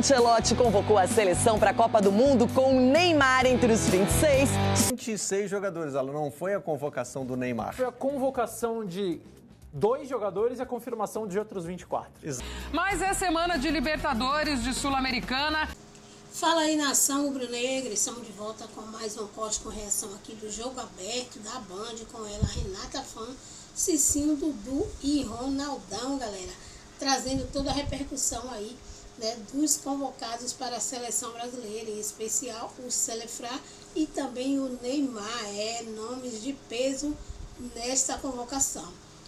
Ancelotti convocou a seleção para a Copa do Mundo com Neymar entre os 26. 26 jogadores, Alan, não foi a convocação do Neymar. Foi a convocação de 2 jogadores e a confirmação de outros 24. Mas é semana de Libertadores, de Sul-Americana. Fala aí, nação rubro-negra, estamos de volta com mais um post com reação aqui do Jogo Aberto da Band, com ela, Renata Fã, Cicinho, Dudu e Ronaldão, galera, trazendo toda a repercussão aí, né, dos convocados para a seleção brasileira, em especial o Selefra e também o Neymar, nomes de peso nesta convocação.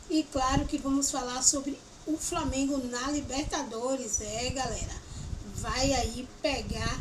E claro que vamos falar sobre o Flamengo na Libertadores, galera. Vai aí pegar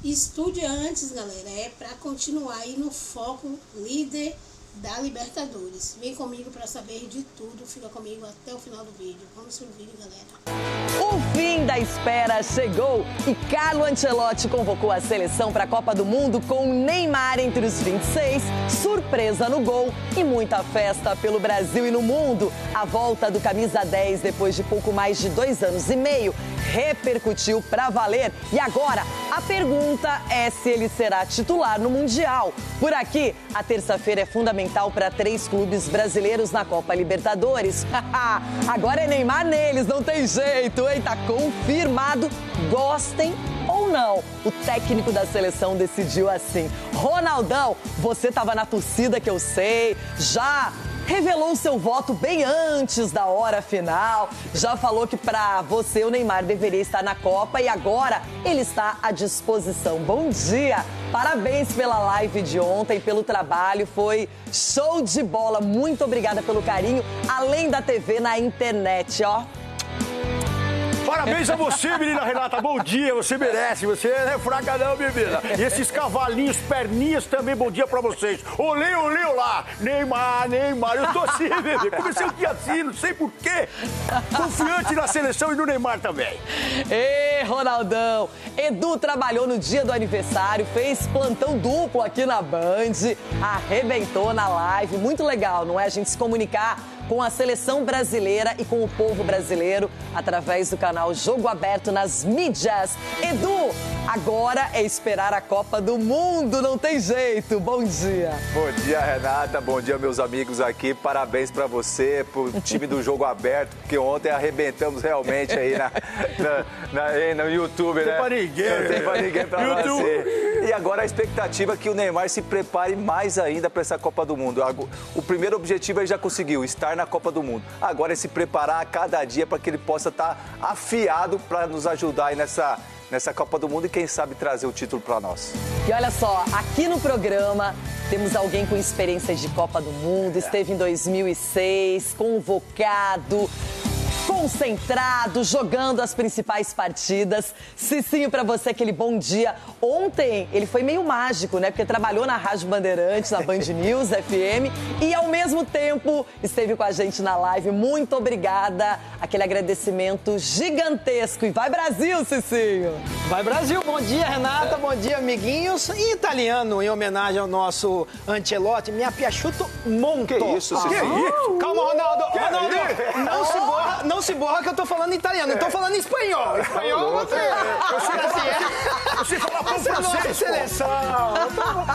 Estudiantes, galera, para continuar aí no foco líder da Libertadores. Vem comigo para saber de tudo, fica comigo até o final do vídeo. Vamos pro vídeo, galera. O fim da espera chegou e Carlo Ancelotti convocou a seleção para a Copa do Mundo com Neymar entre os 26, surpresa no gol e muita festa pelo Brasil e no mundo. A volta do camisa 10 depois de pouco mais de 2 anos e meio repercutiu pra valer. E agora, a pergunta é se ele será titular no Mundial. Por aqui, a terça-feira é fundamental para 3 clubes brasileiros na Copa Libertadores. Agora é Neymar neles, não tem jeito, hein? Tá confirmado, gostem ou não. O técnico da seleção decidiu assim. Ronaldão, você tava na torcida que eu sei, já revelou seu voto bem antes da hora final, já falou que para você o Neymar deveria estar na Copa e agora ele está à disposição. Bom dia! Parabéns pela live de ontem, pelo trabalho, foi show de bola. Muito obrigada pelo carinho, além da TV na internet, ó. Parabéns a você, menina Renata. Bom dia, você merece. Você não é fraca não, menina. E esses cavalinhos, perninhas também, bom dia pra vocês. Olê, olê, olá. Neymar, Neymar. Eu tô assim, bebê. Comecei o dia assim, não sei porquê. Confiante na seleção e no Neymar também. Ê, Ronaldão. Edu trabalhou no dia do aniversário, fez plantão duplo aqui na Band, arrebentou na live. Muito legal, não é? A gente se comunicar com a seleção brasileira e com o povo brasileiro através do canal Jogo Aberto nas mídias. Edu, agora é esperar a Copa do Mundo, não tem jeito. Bom dia. Bom dia, Renata. Bom dia, meus amigos aqui. Parabéns pra você, pro time do Jogo Aberto, porque ontem arrebentamos realmente aí no YouTube, né? Não tem pra ninguém. Não tem pra ninguém pra você. E agora a expectativa é que o Neymar se prepare mais ainda pra essa Copa do Mundo. O primeiro objetivo ele já conseguiu, estar na Copa do Mundo. Agora é se preparar a cada dia para que ele possa estar afiado para nos ajudar aí nessa Copa do Mundo e quem sabe trazer o título para nós. E olha só, aqui no programa temos alguém com experiência de Copa do Mundo, esteve em 2006, convocado, concentrado, jogando as principais partidas. Cicinho, pra você, aquele bom dia. Ontem ele foi meio mágico, né? Porque trabalhou na Rádio Bandeirantes, na Band News FM e ao mesmo tempo esteve com a gente na live. Muito obrigada. Aquele agradecimento gigantesco. E vai Brasil, Cicinho! Vai Brasil! Bom dia, Renata. Bom dia, amiguinhos. Em italiano, em homenagem ao nosso Ancelotti, mi ha piaciuto molto. Que isso, Cicinho? Calma, Ronaldo. Ronaldo, não se borra que eu tô falando italiano, eu tô falando espanhol. Espanhol Você fala pão francês, seleção.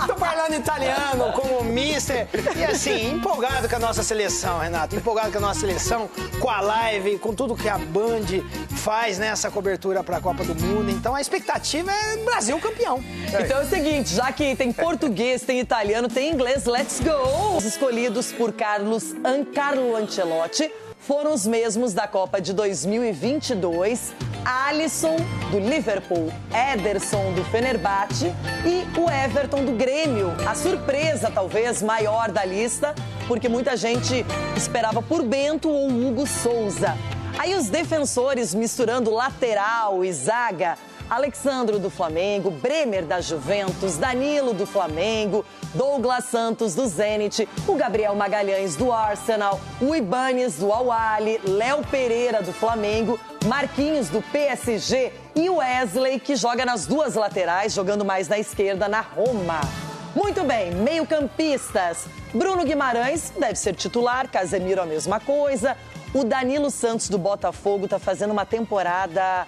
Tô falando italiano como mister. E assim, empolgado com a nossa seleção, Renato. Empolgado com a nossa seleção, com a live, com tudo que a Band faz nessa cobertura pra Copa do Mundo. Então a expectativa é Brasil campeão. Então é o seguinte, já que tem português, tem italiano, tem inglês, let's go! Os escolhidos por Carlo Ancelotti foram os mesmos da Copa de 2022, Alisson, do Liverpool, Ederson, do Fenerbahçe e o Everton, do Grêmio. A surpresa, talvez, maior da lista, porque muita gente esperava por Bento ou Hugo Souza. Aí os defensores misturando lateral e zaga, Alexandro do Flamengo, Bremer da Juventus, Danilo do Flamengo, Douglas Santos do Zenit, o Gabriel Magalhães do Arsenal, o Ibanes do Al-Ahly, Léo Pereira do Flamengo, Marquinhos do PSG e o Wesley, que joga nas duas laterais, jogando mais na esquerda, na Roma. Muito bem, meio-campistas. Bruno Guimarães deve ser titular, Casemiro a mesma coisa. O Danilo Santos do Botafogo está fazendo uma temporada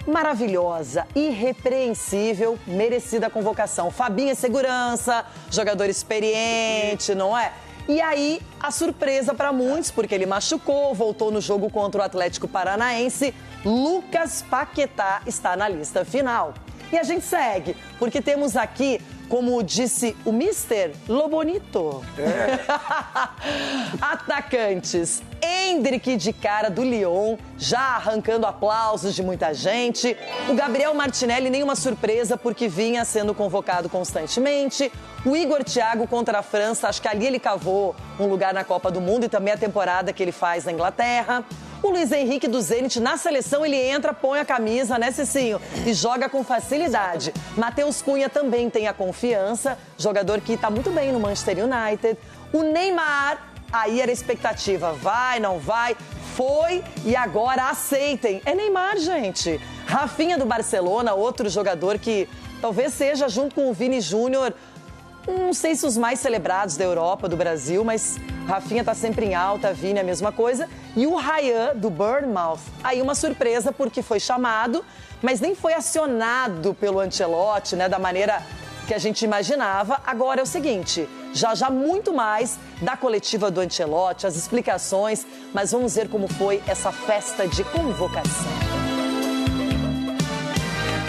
maravilhosa, irrepreensível, merecida a convocação. Fabinho é segurança, jogador experiente, não é? E aí, a surpresa para muitos, porque ele machucou, voltou no jogo contra o Atlético Paranaense, Lucas Paquetá está na lista final. E a gente segue, porque temos aqui, como disse o Mister, Lo Bonito. Atacantes, Endrick de cara do Lyon, já arrancando aplausos de muita gente. O Gabriel Martinelli, nenhuma surpresa, porque vinha sendo convocado constantemente. O Igor Thiago contra a França, acho que ali ele cavou um lugar na Copa do Mundo e também a temporada que ele faz na Inglaterra. O Luiz Henrique do Zenit, na seleção, ele entra, põe a camisa, né, Cicinho? E joga com facilidade. Matheus Cunha também tem a confiança, jogador que está muito bem no Manchester United. O Neymar, aí era a expectativa, vai, não vai, foi e agora aceitem. É Neymar, gente. Rafinha do Barcelona, outro jogador que talvez seja, junto com o Vini Júnior, não sei se os mais celebrados da Europa, do Brasil, mas Rafinha tá sempre em alta, Vini a mesma coisa. E o Ryan, do Bournemouth, aí uma surpresa porque foi chamado, mas nem foi acionado pelo Ancelotti, né, da maneira que a gente imaginava. Agora é o seguinte, já muito mais da coletiva do Ancelotti, as explicações, mas vamos ver como foi essa festa de convocação.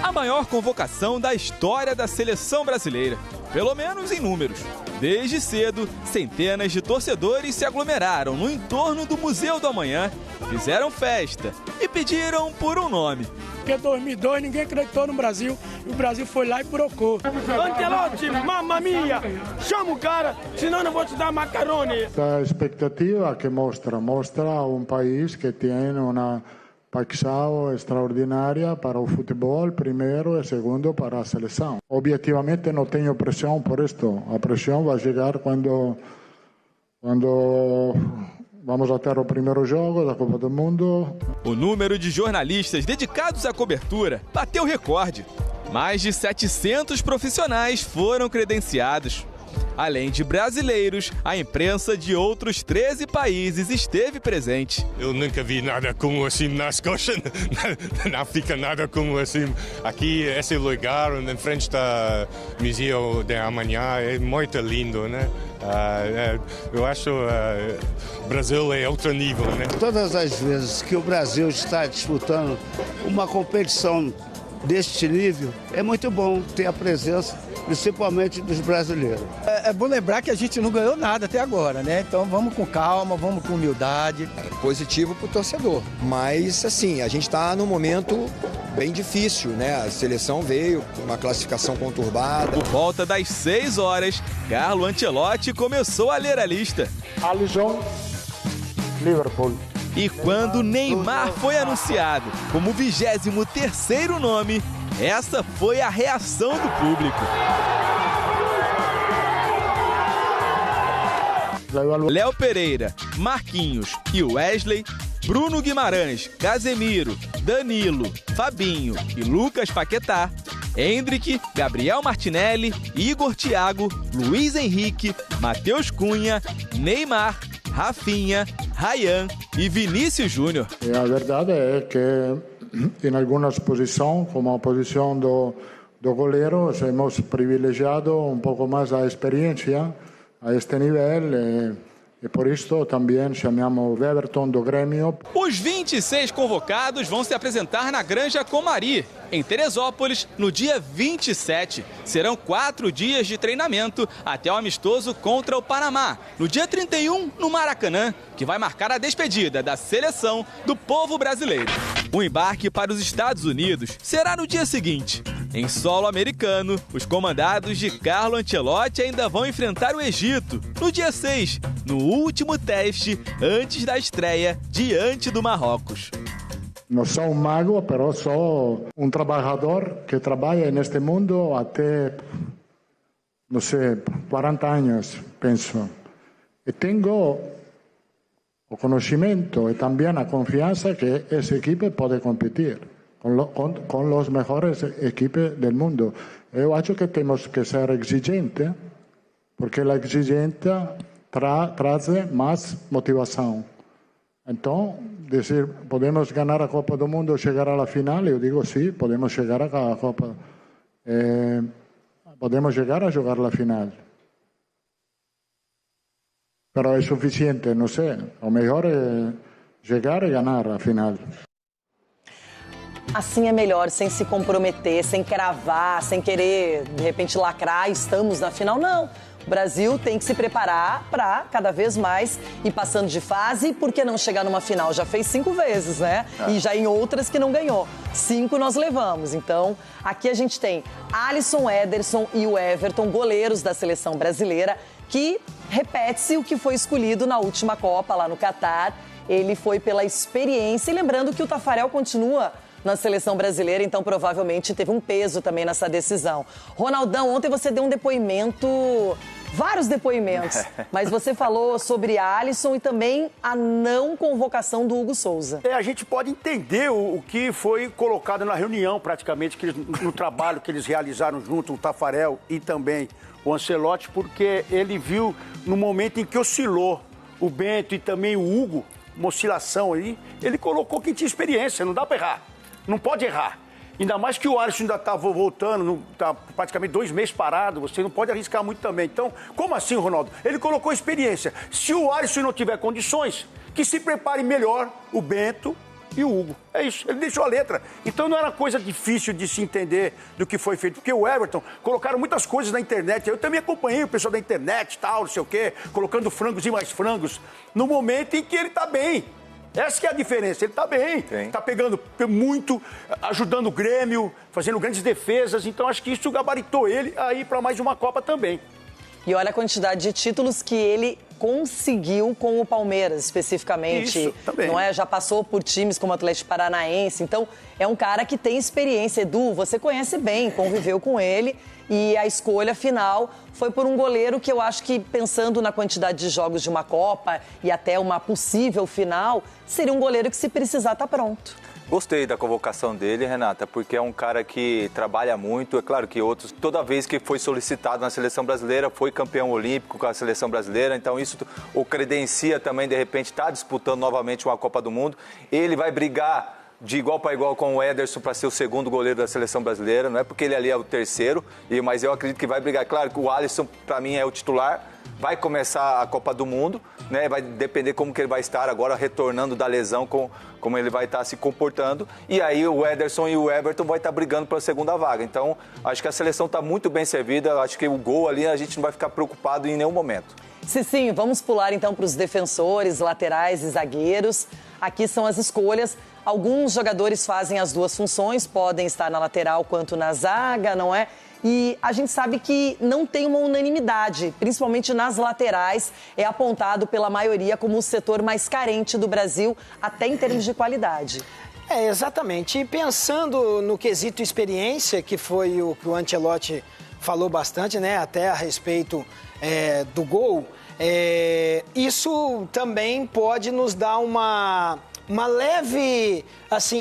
A maior convocação da história da seleção brasileira, pelo menos em números. Desde cedo, centenas de torcedores se aglomeraram no entorno do Museu do Amanhã, fizeram festa e pediram por um nome. Porque em 2002 ninguém acreditou no Brasil e o Brasil foi lá e brocou. Ancelotti, mamma mia, chama o cara, senão não vou te dar macarone. A expectativa que mostra um país que tem uma paixão extraordinária para o futebol, primeiro e segundo para a seleção. Objetivamente não tenho pressão por isto. A pressão vai chegar quando vamos a ter o primeiro jogo da Copa do Mundo. O número de jornalistas dedicados à cobertura bateu recorde. Mais de 700 profissionais foram credenciados. Além de brasileiros, a imprensa de outros 13 países esteve presente. Eu nunca vi nada como assim na Escócia, não fica nada como assim. Aqui, esse lugar, em frente do Museu de Amanhã, é muito lindo, né? Eu acho que o Brasil é outro nível, né? Todas as vezes que o Brasil está disputando uma competição deste nível, é muito bom ter a presença, principalmente dos brasileiros. É bom lembrar que a gente não ganhou nada até agora, né? Então vamos com calma, vamos com humildade. É positivo para o torcedor, mas assim, a gente está num momento bem difícil, né? A seleção veio com uma classificação conturbada. Por volta das 6 horas, Carlo Ancelotti começou a ler a lista. Alisson, Liverpool. E quando Neymar foi anunciado como 23º nome, essa foi a reação do público. Léo Pereira, Marquinhos e Wesley, Bruno Guimarães, Casemiro, Danilo, Fabinho e Lucas Paquetá, Endrick, Gabriel Martinelli, Igor Thiago, Luiz Henrique, Matheus Cunha, Neymar, Rafinha, Ryan e Vinícius Júnior. E a verdade é que em algumas posições, como a posição do goleiro, hemos privilegiado um pouco mais a experiência a este nível e por isso também chamamos o Everton do Grêmio. Os 26 convocados vão se apresentar na Granja Comari, em Teresópolis, no dia 27. Serão 4 dias de treinamento até o amistoso contra o Panamá, no dia 31, no Maracanã, que vai marcar a despedida da seleção do povo brasileiro. O embarque para os Estados Unidos será no dia seguinte. Em solo americano, os comandados de Carlo Ancelotti ainda vão enfrentar o Egito, no dia 6, no último teste antes da estreia diante do Marrocos. Não sou um mago, mas sou um trabalhador que trabalha neste mundo até, não sei, 40 anos, penso. E tenho o conhecimento e também a confiança que essa equipe pode competir com as melhores equipes do mundo. Eu acho que temos que ser exigentes, porque a exigência traz mais motivação. Então, dizer, podemos ganhar a Copa do Mundo, chegar à final, eu digo sim, podemos chegar à Copa, podemos chegar a jogar a final. Mas é suficiente, não sei, o melhor é chegar e ganhar a final. Assim é melhor, sem se comprometer, sem cravar, sem querer, de repente, lacrar, estamos na final, não. O Brasil tem que se preparar para cada vez mais ir passando de fase, por que não chegar numa final? Já fez 5 vezes, né? E já em outras que não ganhou. 5 nós levamos. Então, aqui a gente tem Alisson, Ederson e o Everton, goleiros da seleção brasileira, que repete-se o que foi escolhido na última Copa lá no Catar. Ele foi pela experiência. E lembrando que o Taffarel continua na seleção brasileira, então provavelmente teve um peso também nessa decisão. Ronaldão, ontem você deu um depoimento, vários depoimentos, mas você falou sobre Alisson e também a não convocação do Hugo Souza. A gente pode entender o que foi colocado na reunião, praticamente, no trabalho que eles realizaram junto, o Taffarel e também o Ancelotti, porque ele viu no momento em que oscilou o Bento e também o Hugo, uma oscilação aí, ele colocou quem tinha experiência, não dá para errar. Não pode errar. Ainda mais que o Alisson ainda está voltando, está praticamente 2 meses parado, você não pode arriscar muito também. Então, como assim, Ronaldo? Ele colocou experiência. Se o Alisson não tiver condições, que se prepare melhor o Bento e o Hugo. É isso, ele deixou a letra. Então não era coisa difícil de se entender do que foi feito, porque o Everton colocaram muitas coisas na internet. Eu também acompanhei o pessoal da internet, tal, não sei o quê, colocando frangos e mais frangos, no momento em que ele está bem. Essa que é a diferença, ele está bem, está pegando muito, ajudando o Grêmio, fazendo grandes defesas, então acho que isso gabaritou ele a ir para mais uma Copa também. E olha a quantidade de títulos que ele conseguiu com o Palmeiras, especificamente. Isso, também. Não é? Já passou por times como o Atlético Paranaense, então é um cara que tem experiência. Edu, você conhece bem, conviveu com ele. E a escolha final foi por um goleiro que eu acho que, pensando na quantidade de jogos de uma Copa e até uma possível final, seria um goleiro que, se precisar, tá pronto. Gostei da convocação dele, Renata, porque é um cara que trabalha muito. É claro que outros, toda vez que foi solicitado na seleção brasileira, foi campeão olímpico com a seleção brasileira. Então isso o credencia também, de repente, estar disputando novamente uma Copa do Mundo. Ele vai brigar de igual para igual com o Ederson para ser o segundo goleiro da seleção brasileira. Não é porque ele ali é o terceiro, mas eu acredito que vai brigar. Claro que o Alisson, para mim, é o titular. Vai começar a Copa do Mundo, né? Vai depender como que ele vai estar agora, retornando da lesão, como ele vai estar se comportando. E aí o Ederson e o Everton vão estar brigando pela segunda vaga. Então, acho que a seleção está muito bem servida. Acho que o gol ali a gente não vai ficar preocupado em nenhum momento. Sim, vamos pular então para os defensores, laterais e zagueiros. Aqui são as escolhas. Alguns jogadores fazem as duas funções, podem estar na lateral quanto na zaga, não é? E a gente sabe que não tem uma unanimidade, principalmente nas laterais, é apontado pela maioria como o setor mais carente do Brasil, até em termos de qualidade. Exatamente. E pensando no quesito experiência, que foi o que o Ancelotti falou bastante, né, até a respeito do gol, isso também pode nos dar uma leve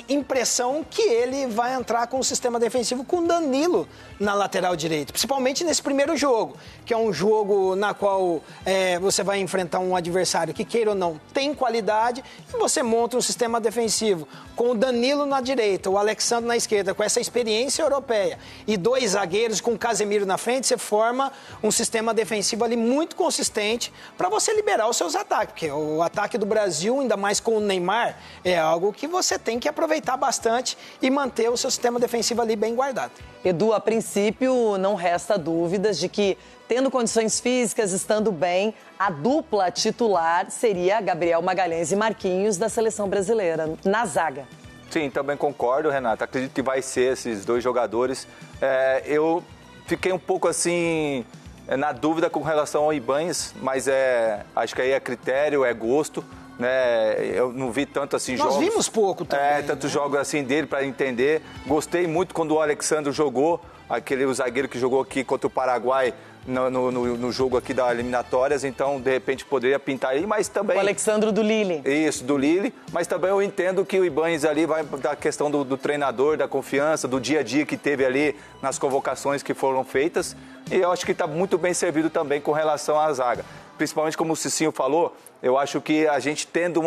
impressão que ele vai entrar com o sistema defensivo com Danilo na lateral direita, principalmente nesse primeiro jogo, que é um jogo na qual você vai enfrentar um adversário que, queira ou não, tem qualidade, e você monta um sistema defensivo com o Danilo na direita, o Alexandre na esquerda, com essa experiência europeia, e 2 zagueiros com o Casemiro na frente, você forma um sistema defensivo ali muito consistente para você liberar os seus ataques, porque o ataque do Brasil, ainda mais com o Neymar, é algo que você tem que aproveitar bastante e manter o seu sistema defensivo ali bem guardado. Edu, a princípio, não resta dúvidas de que, tendo condições físicas, estando bem, a dupla titular seria Gabriel Magalhães e Marquinhos da seleção brasileira, na zaga. Sim, também concordo, Renata. Acredito que vai ser esses 2 jogadores. Eu fiquei um pouco assim na dúvida com relação ao Ibanez, mas acho que aí é critério, é gosto. Eu não vi tanto assim jogos. Nós vimos pouco também. Tantos jogos assim dele para entender. Gostei muito quando o Alexandre jogou, o zagueiro que jogou aqui contra o Paraguai no jogo aqui das eliminatórias, então de repente poderia pintar aí, mas também... O Alexandre do Lille. Isso, do Lille, mas também eu entendo que o Ibanez ali vai da questão do treinador, da confiança, do dia a dia que teve ali nas convocações que foram feitas, e eu acho que está muito bem servido também com relação à zaga. Principalmente como o Cicinho falou, eu acho que a gente tendo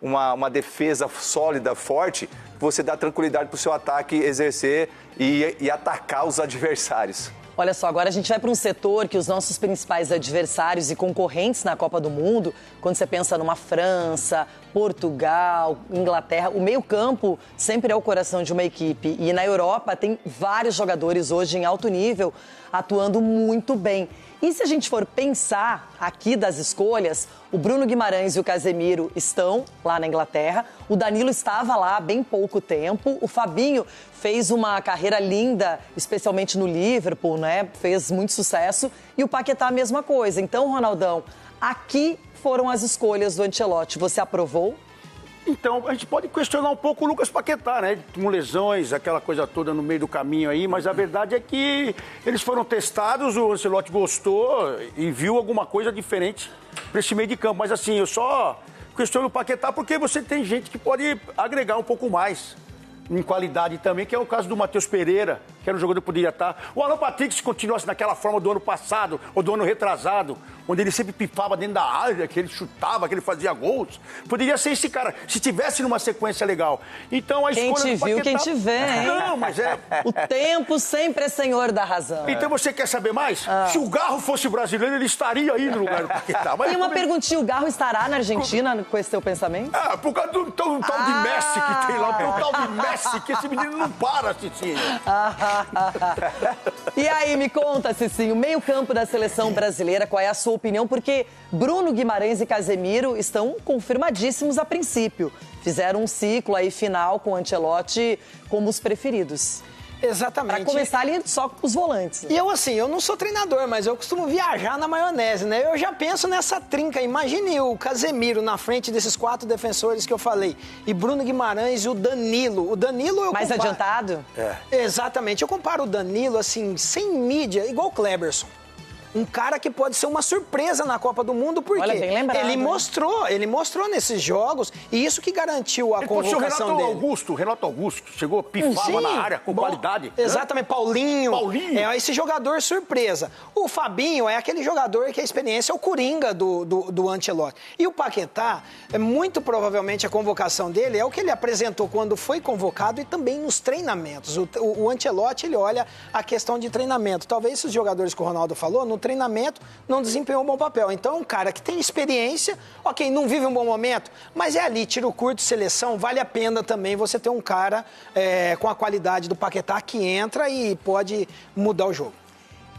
uma defesa sólida, forte, você dá tranquilidade para o seu ataque exercer e atacar os adversários. Olha só, agora a gente vai para um setor que os nossos principais adversários e concorrentes na Copa do Mundo, quando você pensa numa França, Portugal, Inglaterra, o meio-campo sempre é o coração de uma equipe. E na Europa tem vários jogadores hoje em alto nível atuando muito bem. E se a gente for pensar aqui das escolhas, o Bruno Guimarães e o Casemiro estão lá na Inglaterra, o Danilo estava lá há bem pouco tempo, o Fabinho fez uma carreira linda, especialmente no Liverpool, né? Fez muito sucesso, e o Paquetá a mesma coisa. Então, Ronaldão, aqui foram as escolhas do Ancelotti. Você aprovou? Então, a gente pode questionar um pouco o Lucas Paquetá, né? Com lesões, aquela coisa toda no meio do caminho aí, mas a verdade é que eles foram testados, o Ancelotti gostou e viu alguma coisa diferente para esse meio de campo. Mas assim, eu só questiono o Paquetá porque você tem gente que pode agregar um pouco mais em qualidade também, que é o caso do Matheus Pereira, que era um jogador que poderia estar. O Alan Patrick, se continuasse naquela forma do ano passado ou do ano retrasado, onde ele sempre pipava dentro da área, que ele chutava, que ele fazia gols, poderia ser esse cara, se tivesse numa sequência legal. Então a escolha quem te viu, quem te vê, hein? Não, mas é... O tempo sempre é senhor da razão. Então você quer saber mais? Se o Garro fosse brasileiro, ele estaria aí no lugar do Paquetá. E uma perguntinha, o Garro estará na Argentina com esse teu pensamento? Ah, por causa do tal de Messi que tem lá, o tal de Messi, que esse menino não para, Cicinho. E aí, me conta, Cicinho, meio campo da seleção brasileira, qual é a sua opinião? Porque Bruno Guimarães e Casemiro estão confirmadíssimos a princípio. Fizeram um ciclo aí final com o Ancelotti como os preferidos. Exatamente. Para começar ali só com os volantes. E eu não sou treinador, mas eu costumo viajar na maionese, né? Eu já penso nessa trinca. Imagine o Casemiro na frente desses 4 defensores que eu falei. E Bruno Guimarães e o Danilo. O Danilo eu mais adiantado? É. Exatamente. Eu comparo o Danilo, assim, sem mídia, igual o Kleberson. Um cara que pode ser uma surpresa na Copa do Mundo, porque olha, bem lembrado, ele mostrou nesses jogos, e isso que garantiu a convocação dele. Renato Augusto, chegou, pifava na área com qualidade. Exatamente, Paulinho. É esse jogador surpresa. O Fabinho é aquele jogador que a experiência é o coringa do Ancelotti. E o Paquetá, muito provavelmente a convocação dele é o que ele apresentou quando foi convocado e também nos treinamentos. O Ancelotti, ele olha a questão de treinamento. Talvez esses jogadores que o Ronaldo falou, no treinamento, não desempenhou um bom papel. Então, um cara que tem experiência, ok, não vive um bom momento, mas é ali, tiro curto, seleção, vale a pena também você ter um cara com a qualidade do Paquetá que entra e pode mudar o jogo.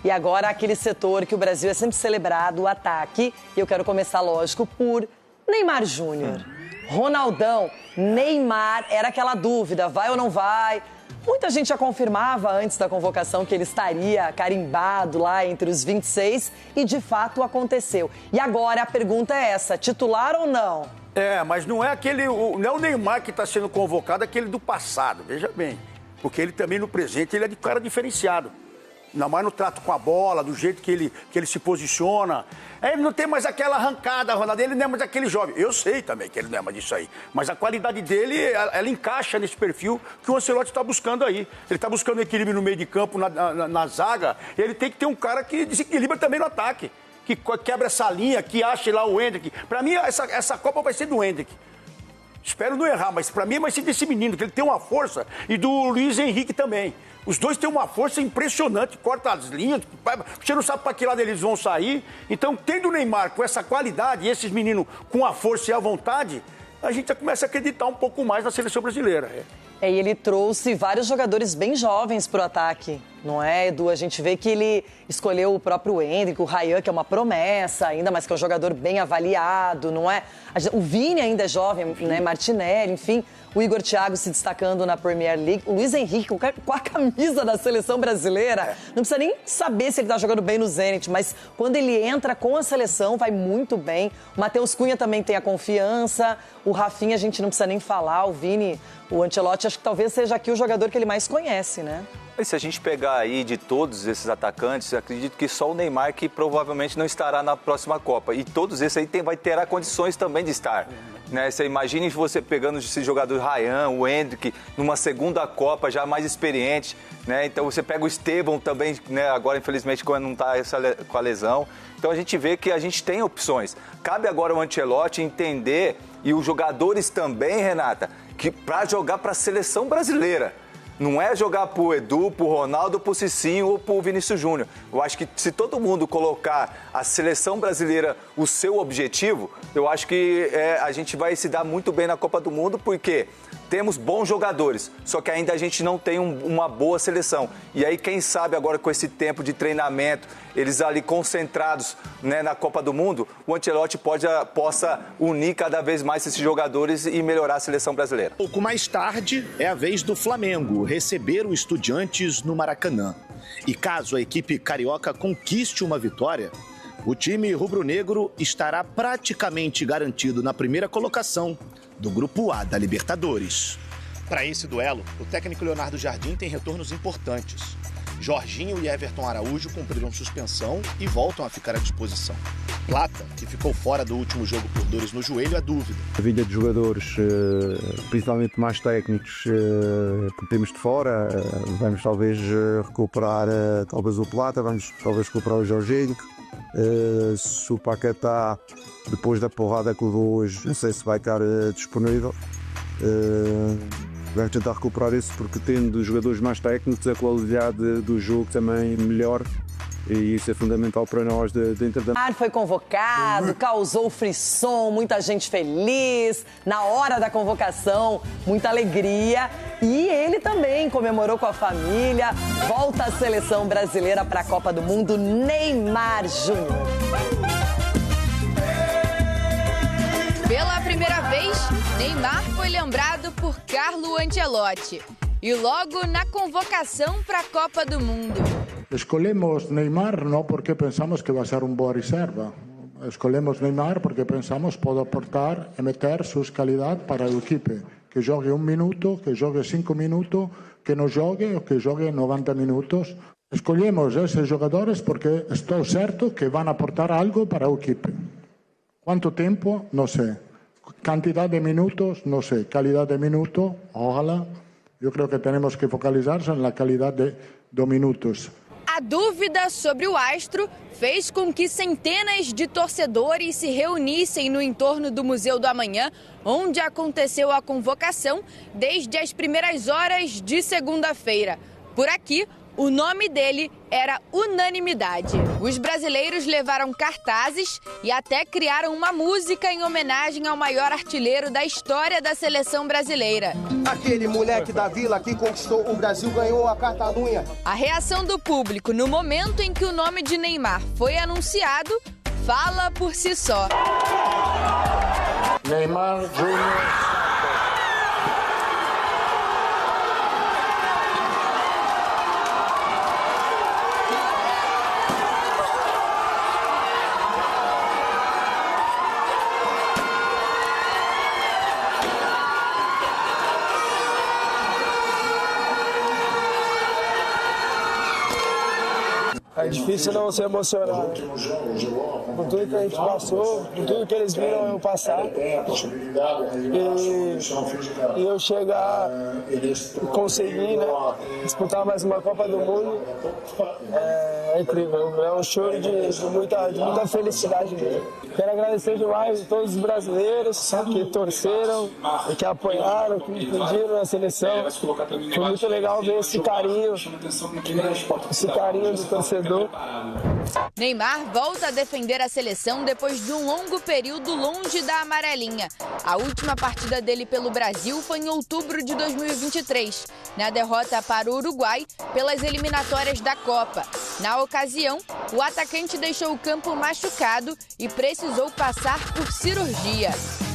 E agora, aquele setor que o Brasil é sempre celebrado, o ataque, e eu quero começar, lógico, por Neymar Júnior. Ronaldão, Neymar, era aquela dúvida, vai ou não vai? Muita gente já confirmava antes da convocação que ele estaria carimbado lá entre os 26 e de fato aconteceu. E agora a pergunta é essa, titular ou não? É, mas não é não é o Neymar que está sendo convocado, é aquele do passado, veja bem. Porque ele também no presente, ele é de cara diferenciado. Ainda mais no trato com a bola, do jeito que ele se posiciona. Ele não tem mais aquela arrancada, Ronaldo, ele não é mais aquele jovem. Eu sei também que ele não é mais disso aí. Mas a qualidade dele, ela encaixa nesse perfil que o Ancelotti está buscando aí. Ele está buscando equilíbrio no meio de campo, na zaga. E ele tem que ter um cara que desequilibra também no ataque. Que quebra essa linha, que ache lá o Endrick. Para mim, essa Copa vai ser do Endrick. Espero não errar, mas para mim vai ser desse menino, que ele tem uma força. E do Luiz Henrique também. Os dois têm uma força impressionante, corta as linhas, você não sabe para que lado eles vão sair. Então, tendo o Neymar com essa qualidade e esses meninos com a força e a vontade, a gente já começa a acreditar um pouco mais na seleção brasileira. E ele trouxe vários jogadores bem jovens para o ataque, não é, Edu? A gente vê que ele escolheu o próprio Endrick, o Ryan, que é uma promessa ainda, mas que é um jogador bem avaliado, não é? O Vini ainda é jovem, né? Martinelli, enfim. O Igor Thiago se destacando na Premier League. O Luiz Henrique com a camisa da seleção brasileira. Não precisa nem saber se ele está jogando bem no Zenit, mas quando ele entra com a seleção, vai muito bem. O Matheus Cunha também tem a confiança. O Rafinha a gente não precisa nem falar. O Vini, o Ancelotti, acho que talvez seja aqui o jogador que ele mais conhece, né? E se a gente pegar aí de todos esses atacantes, acredito que só o Neymar que provavelmente não estará na próxima Copa. E todos esses aí terá condições também de estar. né? Você imagine você pegando esse jogador Ryan, o Hendrick, numa segunda Copa, já mais experiente, né? Então você pega o Estevão também, né? Agora infelizmente quando não está com a lesão. Então a gente vê que a gente tem opções. Cabe agora o Ancelotti entender, e os jogadores também, Renata, que para jogar para a seleção brasileira. Não é jogar pro Edu, pro Ronaldo, pro Cicinho ou pro Vinícius Júnior. Eu acho que se todo mundo colocar a seleção brasileira o seu objetivo, eu acho que a gente vai se dar muito bem na Copa do Mundo, porque temos bons jogadores, só que ainda a gente não tem uma boa seleção. E aí, quem sabe agora com esse tempo de treinamento, eles ali concentrados, né, na Copa do Mundo, o Ancelotti possa unir cada vez mais esses jogadores e melhorar a seleção brasileira. Pouco mais tarde, é a vez do Flamengo receber o Estudiantes no Maracanã. E caso a equipe carioca conquiste uma vitória, o time rubro-negro estará praticamente garantido na primeira colocação do Grupo A da Libertadores. Para esse duelo, o técnico Leonardo Jardim tem retornos importantes. Jorginho e Everton Araújo cumpriram suspensão e voltam a ficar à disposição. Plata, que ficou fora do último jogo por dores no joelho, é dúvida. A vinda de jogadores, principalmente mais técnicos, que temos de fora, vamos talvez recuperar talvez o Plata, vamos talvez recuperar o Jorginho. Se o Paquetá, depois da porrada que levou hoje, não sei se vai estar disponível. Vamos tentar recuperar isso, porque tendo jogadores mais técnicos, a qualidade do jogo também melhor, e isso é fundamental para nós dentro da... Foi convocado, causou frisson, muita gente feliz, na hora da convocação, muita alegria. E ele também comemorou com a família, volta à seleção brasileira para a Copa do Mundo, Neymar Júnior. Pela primeira vez, Neymar foi lembrado por Carlo Ancelotti. E logo na convocação para a Copa do Mundo. Escolhemos Neymar não porque pensamos que vai ser boa reserva. Escolhemos Neymar porque pensamos que pode aportar e meter suas qualidades para a equipe. Que jogue 1 minuto, que jogue 5 minutos, que não jogue ou que jogue 90 minutos. Escolhemos esses jogadores porque estou certo que vão aportar algo para a equipe. Quanto tempo? Não sei. Quantidade de minutos? Não sei. Qualidade de minutos? Ojalá. Eu creo que temos que focalizar-se na qualidade de minutos. A dúvida sobre o astro fez com que centenas de torcedores se reunissem no entorno do Museu do Amanhã, onde aconteceu a convocação desde as primeiras horas de segunda-feira. Por aqui, o nome dele era unanimidade. Os brasileiros levaram cartazes e até criaram uma música em homenagem ao maior artilheiro da história da seleção brasileira. Aquele moleque da vila que conquistou o Brasil ganhou a Catalunha. A reação do público no momento em que o nome de Neymar foi anunciado fala por si só. Neymar Júnior. É difícil não se emocionar com tudo que a gente passou, com tudo que eles viram eu passar. E eu chegar e conseguir, né, disputar mais uma Copa do Mundo é incrível. É um show de muita felicidade mesmo. Quero agradecer demais a todos os brasileiros que torceram e que apoiaram, que me pediram na seleção. Foi muito legal ver esse carinho do torcedor. Neymar volta a defender a seleção depois de um longo período longe da amarelinha. A última partida dele pelo Brasil foi em outubro de 2023, na derrota para o Uruguai pelas eliminatórias da Copa. Na ocasião, o atacante deixou o campo machucado e precisou passar por cirurgia.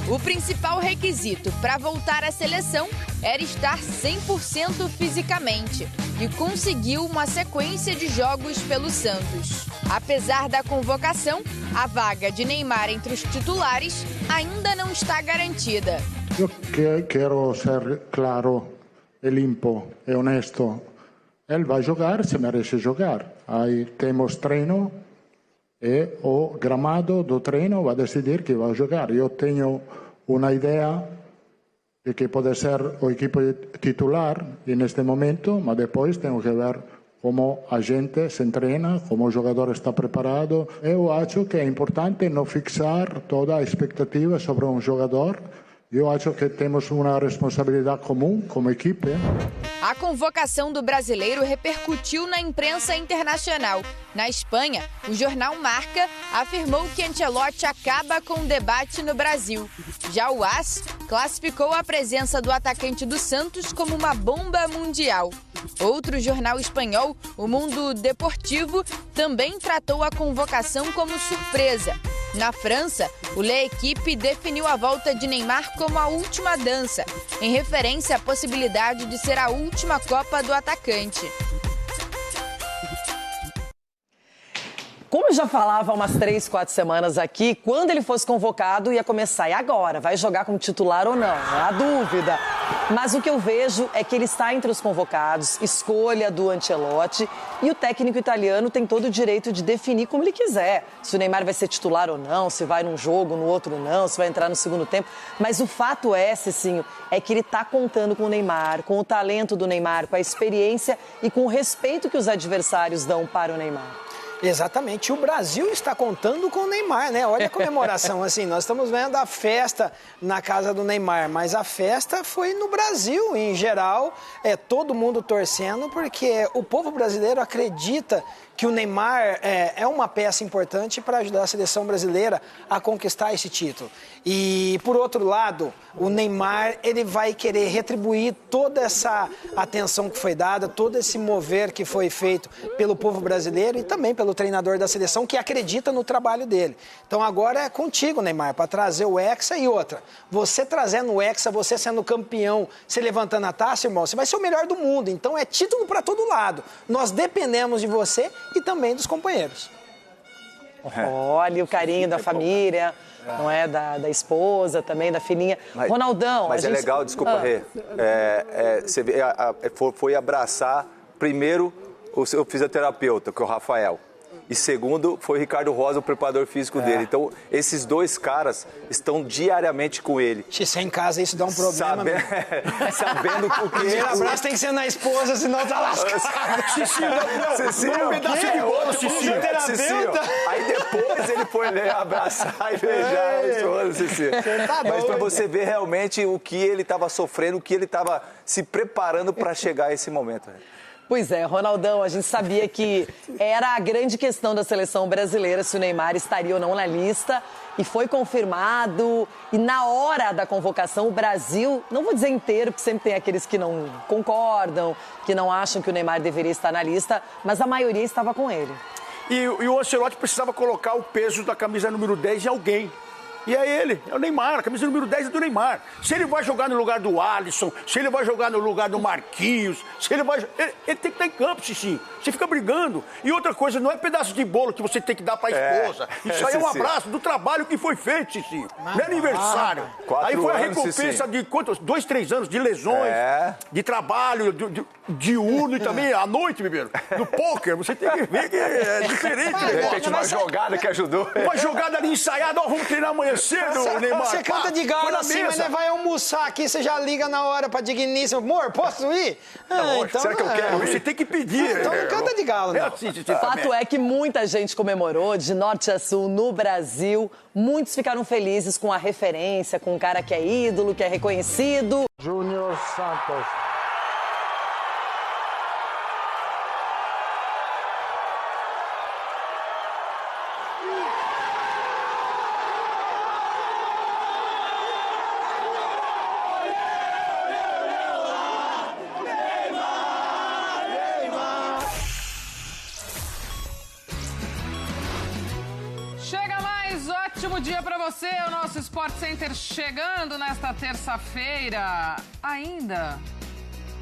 O principal requisito para voltar à seleção era estar 100% fisicamente e conseguiu uma sequência de jogos pelo Santos. Apesar da convocação, a vaga de Neymar entre os titulares ainda não está garantida. Eu quero ser claro e limpo e honesto. Ele vai jogar se merece jogar. Aí temos treino e o gramado do treino vai decidir que vai jogar. Eu tenho uma ideia de que pode ser o equipo titular neste momento, mas depois temos que ver como a gente se treina, como o jogador está preparado. Eu acho que é importante não fixar toda a expectativa sobre um jogador. Eu acho que temos uma responsabilidade comum como equipe. A convocação do brasileiro repercutiu na imprensa internacional. Na Espanha, o jornal Marca afirmou que Ancelotti acaba com o debate no Brasil. Já o AS classificou a presença do atacante do Santos como uma bomba mundial. Outro jornal espanhol, o Mundo Deportivo, também tratou a convocação como surpresa. Na França, o L'Équipe definiu a volta de Neymar como a última dança, em referência à possibilidade de ser a última Copa do atacante. Como eu já falava há umas 3, 4 semanas aqui, quando ele fosse convocado ia começar. E agora? Vai jogar como titular ou não? Não há dúvida. Mas o que eu vejo é que ele está entre os convocados, escolha do Ancelotti, e o técnico italiano tem todo o direito de definir como ele quiser. Se o Neymar vai ser titular ou não, se vai num jogo, no outro não, se vai entrar no segundo tempo. Mas o fato é, Cicinho, é que ele está contando com o Neymar, com o talento do Neymar, com a experiência e com o respeito que os adversários dão para o Neymar. Exatamente, o Brasil está contando com o Neymar, né? Olha a comemoração, assim, nós estamos vendo a festa na casa do Neymar, mas a festa foi no Brasil, em geral, todo mundo torcendo, porque o povo brasileiro acredita que o Neymar é uma peça importante para ajudar a seleção brasileira a conquistar esse título. E, por outro lado, o Neymar ele vai querer retribuir toda essa atenção que foi dada, todo esse mover que foi feito pelo povo brasileiro e também pelo treinador da seleção que acredita no trabalho dele. Então agora é contigo, Neymar, para trazer o Hexa e outra. Você trazendo o Hexa, você sendo campeão, se levantando a taça, irmão, você vai ser o melhor do mundo. Então é título para todo lado. Nós dependemos de você e também dos companheiros. Olha o carinho da família, não é? Da esposa também, da filhinha. Mas, Ronaldão... Mas é legal, desculpa, Rê. Você foi abraçar, primeiro, o seu fisioterapeuta, que é o Rafael. E segundo, foi o Ricardo Rosa, o preparador físico dele. Então, esses dois caras estão diariamente com ele. Se em casa isso dá um problema. Sabendo que o que... Primeiro abraço tem que ser na esposa, senão tá lascado. Cicinho, um pedaço de bolo, Cicinho. Aí depois ele foi abraçar e beijar a esposa, Cicinho. Mas pra você ver realmente o que ele estava sofrendo, o que ele estava se preparando para chegar a esse momento. Pois é, Ronaldão, a gente sabia que era a grande questão da seleção brasileira se o Neymar estaria ou não na lista e foi confirmado. E na hora da convocação, o Brasil, não vou dizer inteiro, porque sempre tem aqueles que não concordam, que não acham que o Neymar deveria estar na lista, mas a maioria estava com ele. E o Ancelotti precisava colocar o peso da camisa número 10 em alguém. E é ele, é o Neymar, a camisa número 10 é do Neymar. Se ele vai jogar no lugar do Alisson, se ele vai jogar no lugar do Marquinhos, se ele vai... Ele tem que estar em campo, Cicinho. Você fica brigando. E outra coisa, não é pedaço de bolo que você tem que dar pra esposa. Isso aí é um abraço do trabalho que foi feito, Cicinho. Não é aniversário. Aí foi a recompensa de quantos? 2, 3 anos de lesões, de trabalho, diurno e também à noite, bebeiro. No pôquer, você tem que ver que é diferente. De repente, uma jogada que ajudou. Uma jogada ali ensaiada, ó, vamos treinar amanhã cedo, Neymar. Você canta de galo assim, mas vai almoçar aqui, você já liga na hora pra digníssimo. Amor, posso ir? Então, será que eu quero? Você tem que pedir. Então não canta de galo, não. O fato é que muita gente comemorou, de norte a sul, no Brasil. Muitos ficaram felizes com a referência, com um cara que é ídolo, que é reconhecido. Júnior Santos. Ótimo dia para você, o nosso Sport Center chegando nesta terça-feira, ainda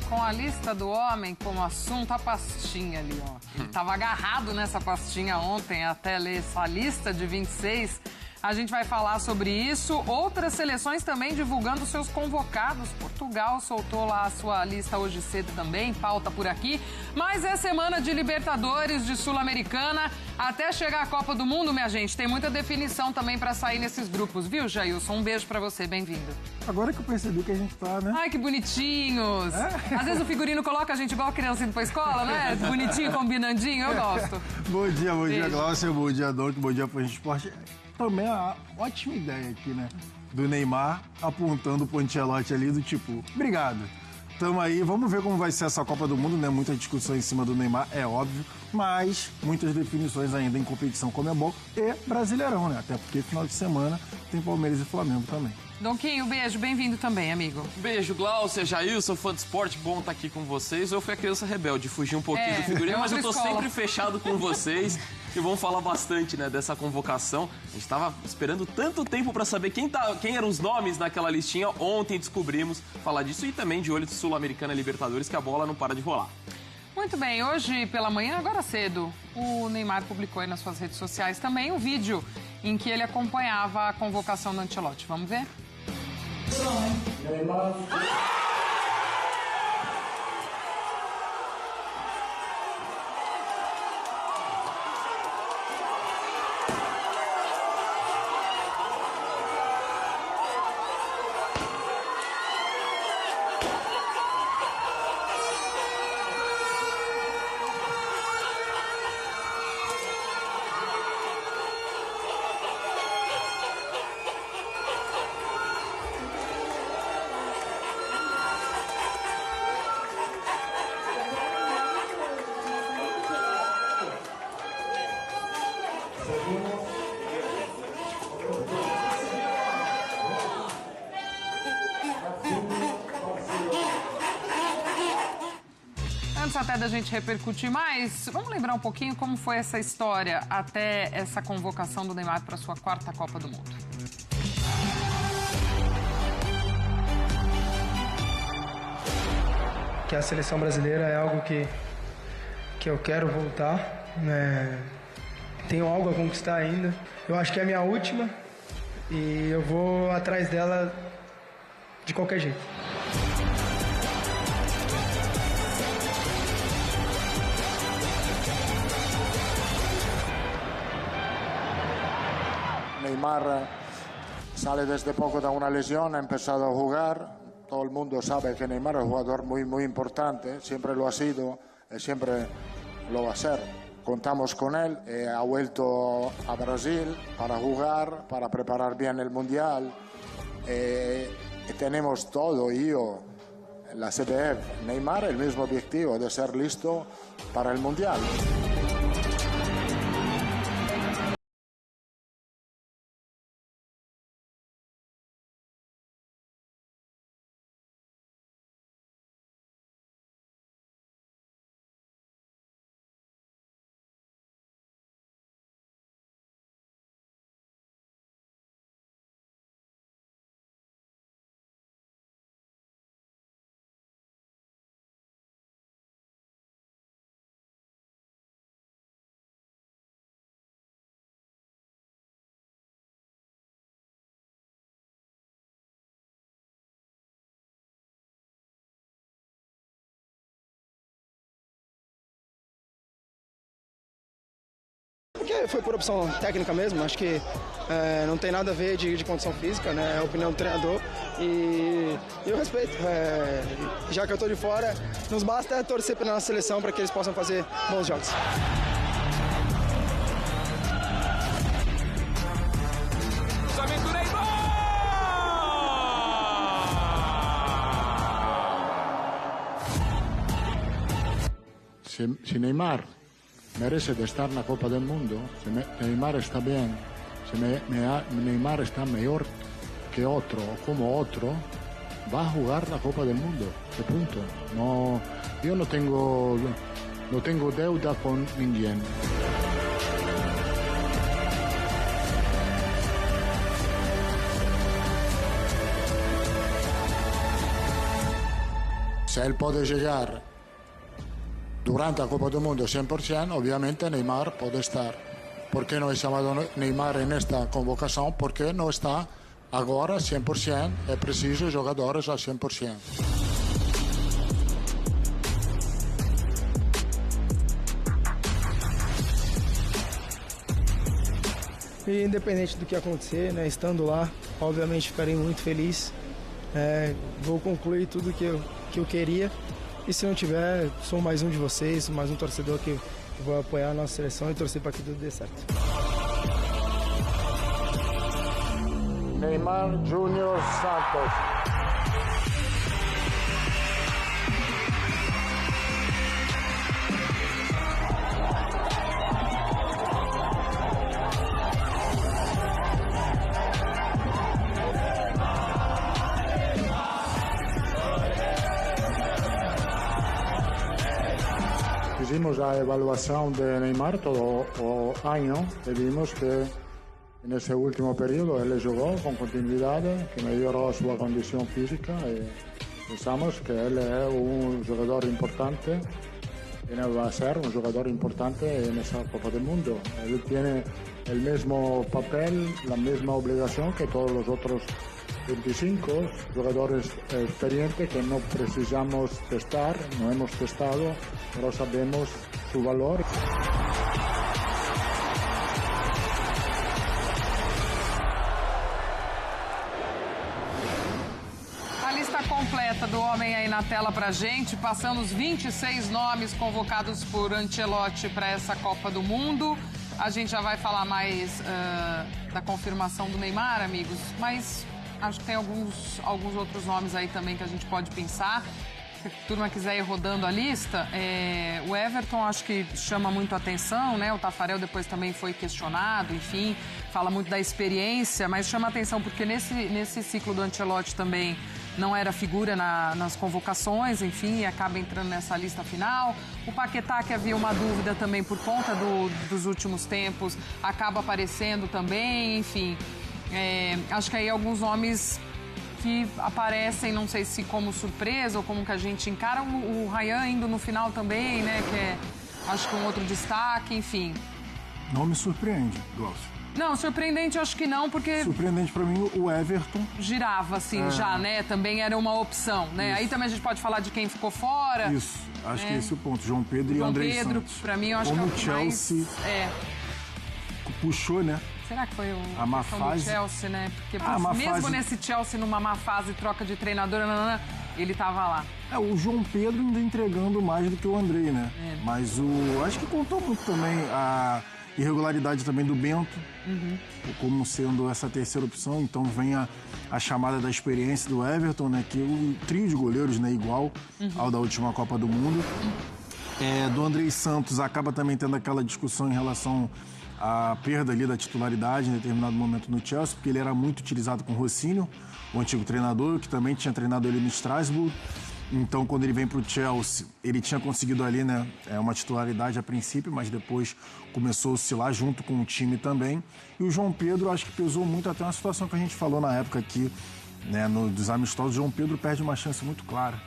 com a lista do homem como assunto, a pastinha ali, ó. Ele tava agarrado nessa pastinha ontem até ler essa lista de 26 A gente vai falar sobre isso. Outras seleções também divulgando seus convocados. Portugal soltou lá a sua lista hoje cedo também, pauta por aqui. Mas é semana de Libertadores, de Sul-Americana. Até chegar a Copa do Mundo, minha gente, tem muita definição também para sair nesses grupos, viu, Jailson? Um beijo para você, bem-vindo. Agora que eu percebi que a gente tá, né? Ai, que bonitinhos. Às vezes o figurino coloca a gente igual a criança indo pra escola, né? Bonitinho, combinandinho, eu gosto. Bom dia, Glaucio, bom dia, Doc, bom dia, Fã Esporte. Também a ótima ideia aqui, né? Do Neymar apontando o Ancelotti ali do tipo, obrigado. Tamo aí, vamos ver como vai ser essa Copa do Mundo, né? Muita discussão em cima do Neymar, é óbvio, mas muitas definições ainda em competição Conmebol e Brasileirão, né? Até porque final de semana tem Palmeiras e Flamengo também. Donquinho, beijo, bem-vindo também, amigo. Beijo, Glaucia, Jailson, fã de esporte, bom estar aqui com vocês. Eu fui a criança rebelde, fugi um pouquinho do figurino, mas eu tô sempre fechado com vocês e vamos falar bastante, né, dessa convocação. A gente tava esperando tanto tempo para saber quem eram os nomes naquela listinha. Ontem descobrimos falar disso e também de olho de Sul-Americana e Libertadores, que a bola não para de rolar. Muito bem, hoje pela manhã, agora cedo, o Neymar publicou aí nas suas redes sociais também um vídeo em que ele acompanhava a convocação do Ancelotti. Vamos ver? Neymar. Antes até da gente repercutir mais, vamos lembrar um pouquinho como foi essa história até essa convocação do Neymar para a sua 4ª Copa do Mundo. Que a seleção brasileira é algo que eu quero voltar, né? Tenho algo a conquistar ainda. Eu acho que é a minha última e eu vou atrás dela de qualquer jeito. Neymar sale desde poco de una lesión, ha empezado a jugar. Todo el mundo sabe que Neymar es un jugador muy importante, siempre lo ha sido y siempre lo va a ser. Contamos con él, ha vuelto a Brasil para jugar, para preparar bien el Mundial. Tenemos todo, yo, la CBF, Neymar, el mismo objetivo de ser listo para el Mundial. Porque foi por opção técnica mesmo, acho que não tem nada a ver de condição física, né? É a opinião do treinador e eu respeito. Já que eu estou de fora, nos basta torcer pela nossa seleção para que eles possam fazer bons jogos. Si Neymar merece de estar en la Copa del Mundo, si Neymar está bien, si Neymar está mejor que otro o como otro, va a jugar la Copa del Mundo, de punto. No, yo no tengo deuda con ninguém. Si él puede llegar durante la Copa del Mundo 100%, obviamente Neymar puede estar. por qué no he llamado a Neymar en esta convocación, porque no está agora 100%, é preciso jogadores a 100%. E independente do que acontecer, né, estando lá, obviamente ficarei muito feliz. Vou concluir tudo que eu queria. E se não tiver, sou mais um de vocês, mais um torcedor que vou apoiar a nossa seleção e torcer para que tudo dê certo. Neymar Júnior Santos. Hicimos a evaluación de Neymar todo el año y vimos que en ese último periodo él jugó con continuidad, que mejoró su condición física y pensamos que él es un jugador importante y va a ser un jugador importante en esa Copa del Mundo. Él tiene el mismo papel, la misma obligación que todos los otros 25 jugadores experientes que no precisamos testar, no hemos testado, pero sabemos su valor. A lista completa do homem aí na tela pra gente, passando os 26 nomes convocados por Ancelotti para essa Copa do Mundo. A gente já vai falar mais da confirmação do Neymar, amigos, mas acho que tem alguns outros nomes aí também que a gente pode pensar. Se a turma quiser ir rodando a lista, o Everton acho que chama muito a atenção, né? O Taffarel depois também foi questionado, enfim, fala muito da experiência, mas chama a atenção porque nesse ciclo do Ancelotti também não era figura nas convocações, enfim, e acaba entrando nessa lista final. O Paquetá, que havia uma dúvida também por conta dos últimos tempos, acaba aparecendo também, enfim. Acho que aí alguns nomes que aparecem, não sei se como surpresa ou como que a gente encara, o Ryan indo no final também, né, que é, acho que um outro destaque, enfim. Não me surpreende, Glaucio. Não, surpreendente acho que não, porque... Surpreendente pra mim o Everton. Girava, assim, já, né, também era uma opção, né, Isso. aí também a gente pode falar de quem ficou fora. Isso, acho que esse é o ponto, João Pedro e Andrei Santos. Pra mim, eu acho como que é o Chelsea mais... puxou, né? Será que foi a má fase do Chelsea, né? Porque mesmo fase... nesse Chelsea, numa má fase, troca de treinador, ele tava lá. O João Pedro ainda entregando mais do que o Andrei, né? Mas acho que contou muito também a irregularidade também do Bento, como sendo essa terceira opção. Então vem a chamada da experiência do Everton, né? Que o trio de goleiros, né? Igual ao da última Copa do Mundo. Do Andrei Santos acaba também tendo aquela discussão em relação a perda ali da titularidade em determinado momento no Chelsea, porque ele era muito utilizado com o Rossini, o antigo treinador, que também tinha treinado ele no Strasbourg. Então, quando ele vem para o Chelsea, ele tinha conseguido ali, né, uma titularidade a princípio, mas depois começou a oscilar junto com o time também. E o João Pedro, acho que pesou muito até uma situação que a gente falou na época aqui, né, dos amistosos. O João Pedro perde uma chance muito clara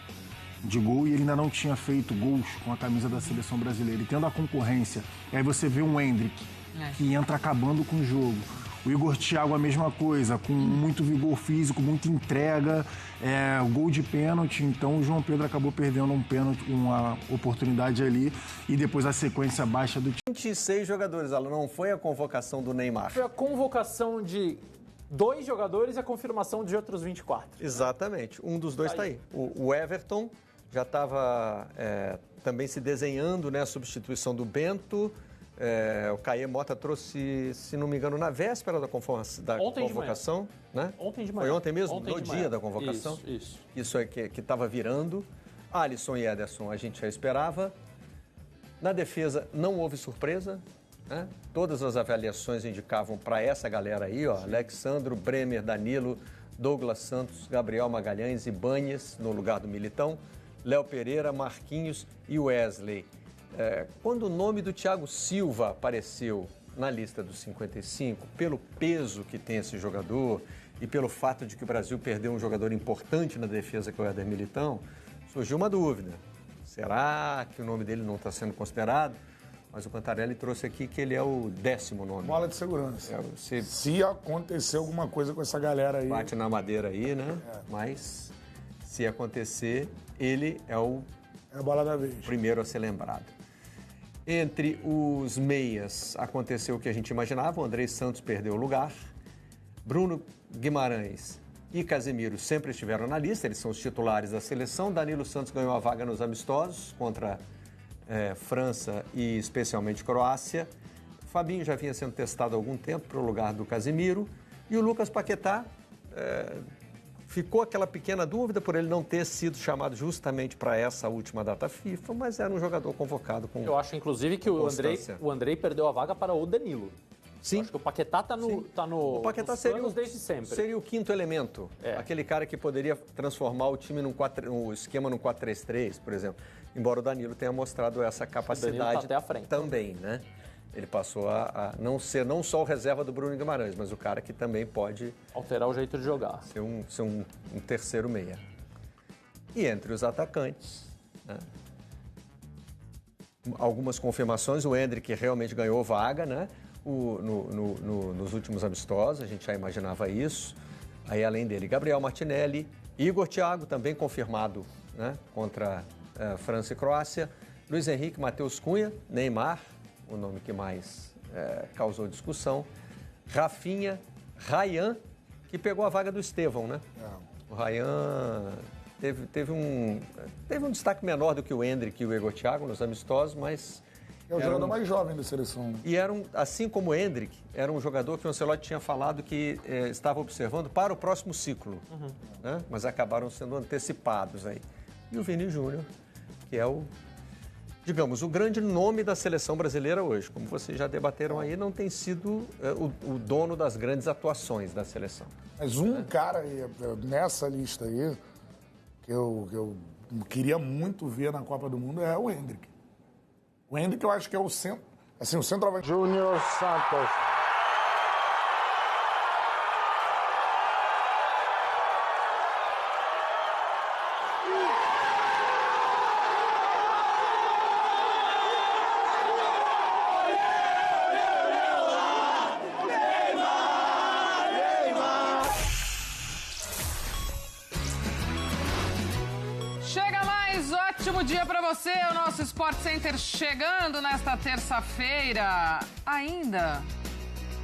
de gol e ele ainda não tinha feito gols com a camisa da seleção brasileira. E tendo a concorrência, e aí você vê um Endrick, que entra acabando com o jogo. O Igor Thiago a mesma coisa, com muito vigor físico, muita entrega, gol de pênalti. Então o João Pedro acabou perdendo um pênalti, uma oportunidade ali, e depois a sequência baixa do time. 26 jogadores, Alan, não foi a convocação do Neymar. Foi a convocação de 2 jogadores e a confirmação de outros 24. Exatamente, um dos dois está aí. O Everton já estava também se desenhando, né, a substituição do Bento. O Caê Mota trouxe, se não me engano, na véspera da convocação, né? Ontem de manhã. Foi ontem mesmo? Ontem no dia da convocação? Isso. Isso é que estava virando. Alisson e Ederson a gente já esperava. Na defesa não houve surpresa, né? Todas as avaliações indicavam para essa galera aí, ó, Alexandro, Bremer, Danilo, Douglas Santos, Gabriel Magalhães e Banhes no lugar do Militão, Léo Pereira, Marquinhos e Wesley. Quando o nome do Thiago Silva apareceu na lista dos 55, pelo peso que tem esse jogador e pelo fato de que o Brasil perdeu um jogador importante na defesa, que é o Éder Militão, surgiu uma dúvida. Será que o nome dele não está sendo considerado? Mas o Cantarelli trouxe aqui que ele é o 10º nome. Bola de segurança. Se acontecer alguma coisa com essa galera aí... Bate na madeira aí, né? Mas se acontecer, ele é a bola da vez. Primeiro a ser lembrado. Entre os meias, aconteceu o que a gente imaginava. O Andrei Santos perdeu o lugar. Bruno Guimarães e Casemiro sempre estiveram na lista. Eles são os titulares da seleção. Danilo Santos ganhou a vaga nos amistosos contra França e especialmente Croácia. Fabinho já vinha sendo testado há algum tempo para o lugar do Casemiro. E o Lucas Paquetá... Ficou aquela pequena dúvida por ele não ter sido chamado justamente para essa última data FIFA, mas era um jogador convocado com... Eu acho, inclusive, que o Andrei perdeu a vaga para o Danilo. Sim. Eu acho que o Paquetá está o Paquetá nos desde sempre. Seria o quinto elemento. Aquele cara que poderia transformar o time o esquema num 4-3-3, por exemplo. Embora o Danilo tenha mostrado essa capacidade tá até à frente também, né? Ele passou a não ser não só o reserva do Bruno Guimarães, mas o cara que também pode... alterar o jeito de jogar. Ser um terceiro meia. E entre os atacantes, né? Algumas confirmações, o Endrick realmente ganhou vaga, né? Nos últimos amistosos, a gente já imaginava isso. Aí, além dele, Gabriel Martinelli, Igor Thiago, também confirmado, né? Contra França e Croácia. Luiz Henrique, Matheus Cunha, Neymar, o nome que mais causou discussão. Rafinha, Ryan, que pegou a vaga do Estevão, né? O Ryan teve um destaque menor do que o Endrick e o Igor Thiago nos amistosos, mas... É o jogador mais jovem da seleção. E assim como o Endrick, era um jogador que o Ancelotti tinha falado que estava observando para o próximo ciclo, né? Mas acabaram sendo antecipados aí. E o Vini Júnior, que é o grande nome da seleção brasileira hoje. Como vocês já debateram aí, não tem sido o dono das grandes atuações da seleção. Mas cara aí, nessa lista aí, que eu queria muito ver na Copa do Mundo é o Endrick. O Endrick eu acho que é o centroavante. Júnior Santos. Ótimo dia para você, o nosso Sport Center chegando nesta terça-feira, ainda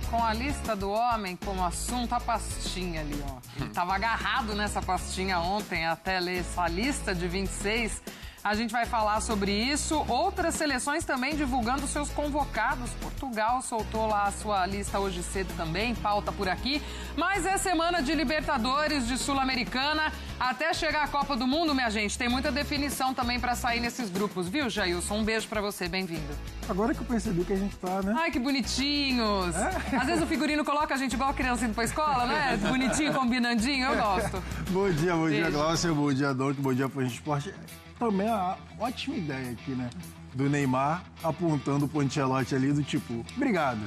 com a lista do homem como assunto, a pastinha ali, ó. Ele estava agarrado nessa pastinha ontem até ler essa lista de 26. A gente vai falar sobre isso. Outras seleções também divulgando seus convocados. Portugal soltou lá a sua lista hoje cedo também, pauta por aqui. Mas é semana de Libertadores, de Sul-Americana. Até chegar a Copa do Mundo, minha gente, tem muita definição também pra sair nesses grupos, viu, Jailson? Um beijo pra você, bem-vindo. Agora que eu percebi que a gente tá, né? Ai, que bonitinhos. Às vezes o figurino coloca a gente igual a criança indo pra escola, né? Bonitinho, combinandinho, eu gosto. Bom dia, Glaucia, bom dia, Doc, bom dia pra gente esporte. Também a ótima ideia aqui, né? Do Neymar apontando o Ancelotti ali do tipo, obrigado.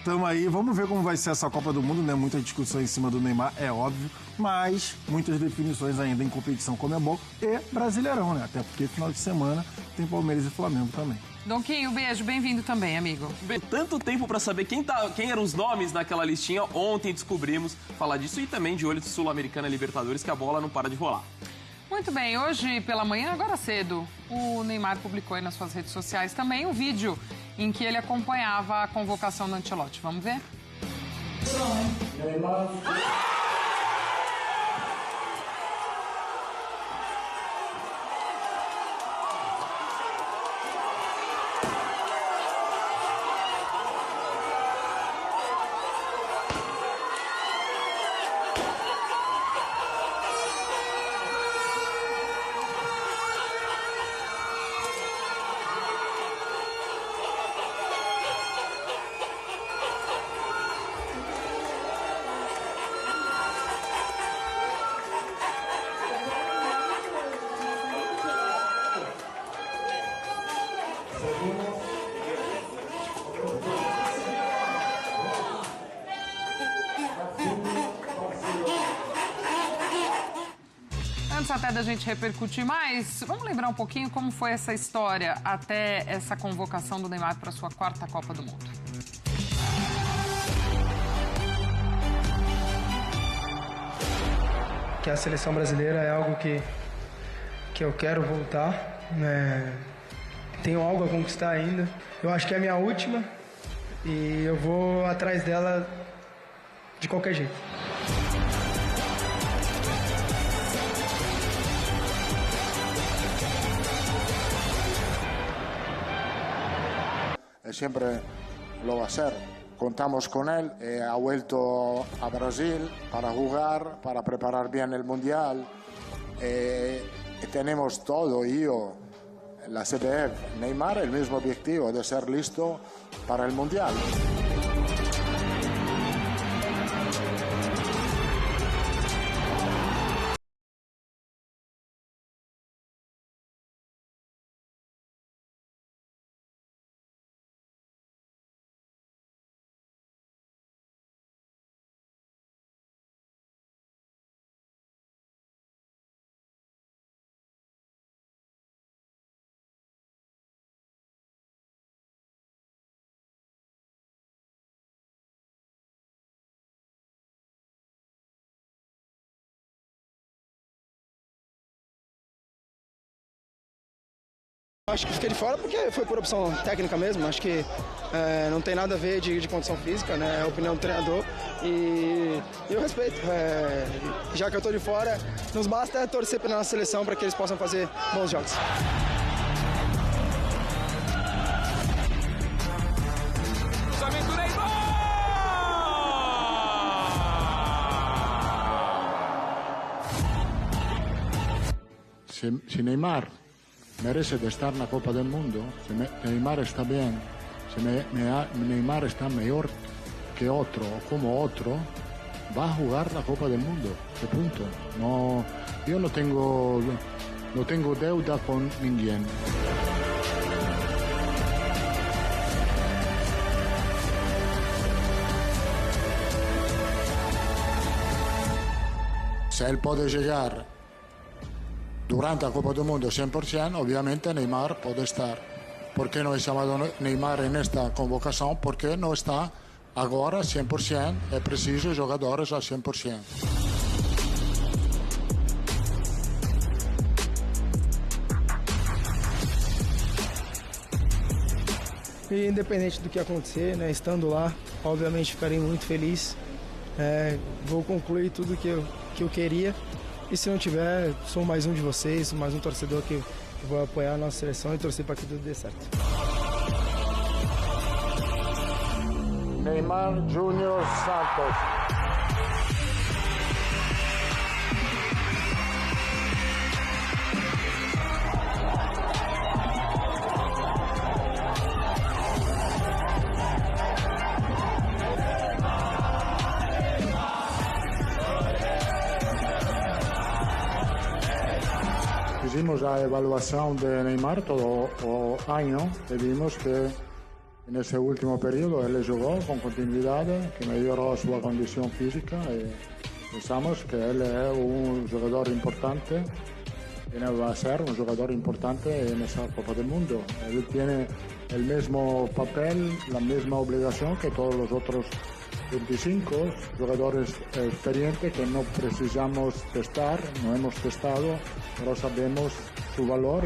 Tamo aí, vamos ver como vai ser essa Copa do Mundo, né? Muita discussão em cima do Neymar, é óbvio, mas muitas definições ainda em competição Conmebol e Brasileirão, né? Até porque final de semana tem Palmeiras e Flamengo também. Donquinho, beijo, bem-vindo também, amigo. Tanto tempo pra saber quem eram os nomes naquela listinha, ontem descobrimos falar disso e também de olho de Sul-Americana e Libertadores, que a bola não para de rolar. Muito bem, hoje pela manhã, agora cedo, o Neymar publicou aí nas suas redes sociais também um vídeo em que ele acompanhava a convocação do Ancelotti. Vamos ver? Neymar. até da gente repercutir mais, vamos lembrar um pouquinho como foi essa história até essa convocação do Neymar para sua 4ª Copa do Mundo. Que a seleção brasileira é algo que eu quero voltar, né? Tenho algo a conquistar ainda. Eu acho que é a minha última e eu vou atrás dela de qualquer jeito. Siempre lo va a hacer. Contamos con él, ha vuelto a Brasil para jugar, para preparar bien el Mundial. Tenemos todo, yo, la CBF, Neymar, el mismo objetivo de ser listo para el Mundial. Acho que fiquei de fora porque foi por opção técnica mesmo. Acho que não tem nada a ver de condição física, né? É a opinião do treinador e eu respeito. Já que eu estou de fora, nos basta torcer pela nossa seleção para que eles possam fazer bons jogos. Si Neymar merece de estar en la Copa del Mundo, si Neymar está bien, si Neymar está mejor que otro o como otro, va a jugar la Copa del Mundo. ¿Qué punto? No, yo no tengo deuda con ninguém. Si él puede llegar durante la Copa del Mundo 100%, obviamente Neymar puede estar. ¿Por qué no he llamado Neymar en esta convocación? Porque no está ahora 100%, es preciso jugadores al 100%. E independente do que acontecer, né, estando lá, obviamente ficarei muito feliz. Vou concluir tudo que eu queria. E se não tiver, sou mais um de vocês, mais um torcedor que vai apoiar a nossa seleção e torcer para que tudo dê certo. Neymar Júnior Santos. Hicimos la evaluación de Neymar todo el año y vimos que en ese último periodo él jugó con continuidad, que mejoró su condición física y pensamos que él es un jugador importante y va a ser un jugador importante en esa Copa del Mundo. Él tiene el mismo papel, la misma obligación que todos los otros 25 jugadores experientes que no precisamos testar, no hemos testado, pero sabemos su valor.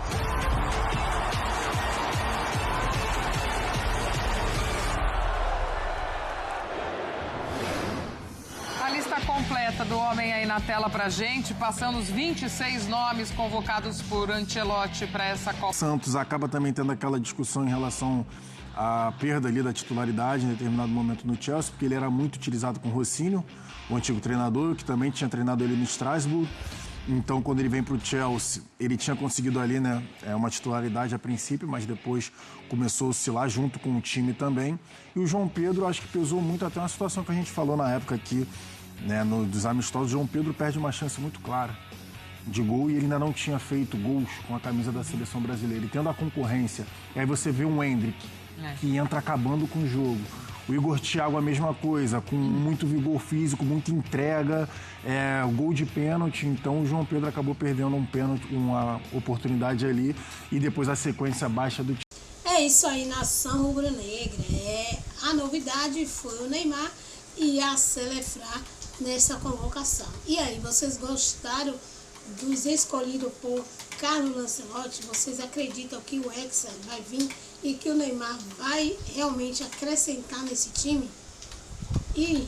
A lista completa do homem aí na tela pra gente, passando os 26 nomes convocados por Ancelotti para essa Copa. Santos acaba também tendo aquela discussão em relação a perda ali da titularidade em determinado momento no Chelsea, porque ele era muito utilizado com o Rossini, o antigo treinador, que também tinha treinado ele no Strasbourg. Então, quando ele vem para o Chelsea, ele tinha conseguido ali, né, uma titularidade a princípio, mas depois começou a oscilar junto com o time também. E o João Pedro, acho que pesou muito até uma situação que a gente falou na época aqui, né, dos amistosos. O João Pedro perde uma chance muito clara de gol e ele ainda não tinha feito gols com a camisa da seleção brasileira. E tendo a concorrência, e aí você vê um Endrick que entra acabando com o jogo. O Igor Thiago a mesma coisa, com muito vigor físico, muita entrega, o gol de pênalti. Então o João Pedro acabou perdendo um pênalti, uma oportunidade ali, e depois a sequência baixa do time. É isso aí, nação rubro-negra. A novidade foi o Neymar e a Selefra nessa convocação. E aí, vocês gostaram dos escolhidos por Carlo Ancelotti? Vocês acreditam que o Hexa vai vir e que o Neymar vai realmente acrescentar nesse time? E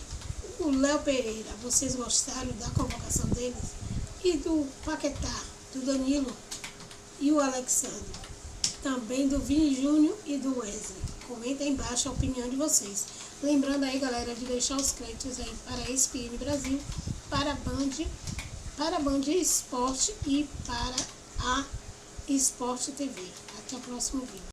o Léo Pereira, vocês gostaram da convocação deles? E do Paquetá, do Danilo e o Alexandre? Também do Vini Júnior e do Wesley. Comenta aí embaixo a opinião de vocês. Lembrando aí, galera, de deixar os créditos aí para a ESPN Brasil, para a Band Esporte e para a Esporte TV. Até o próximo vídeo.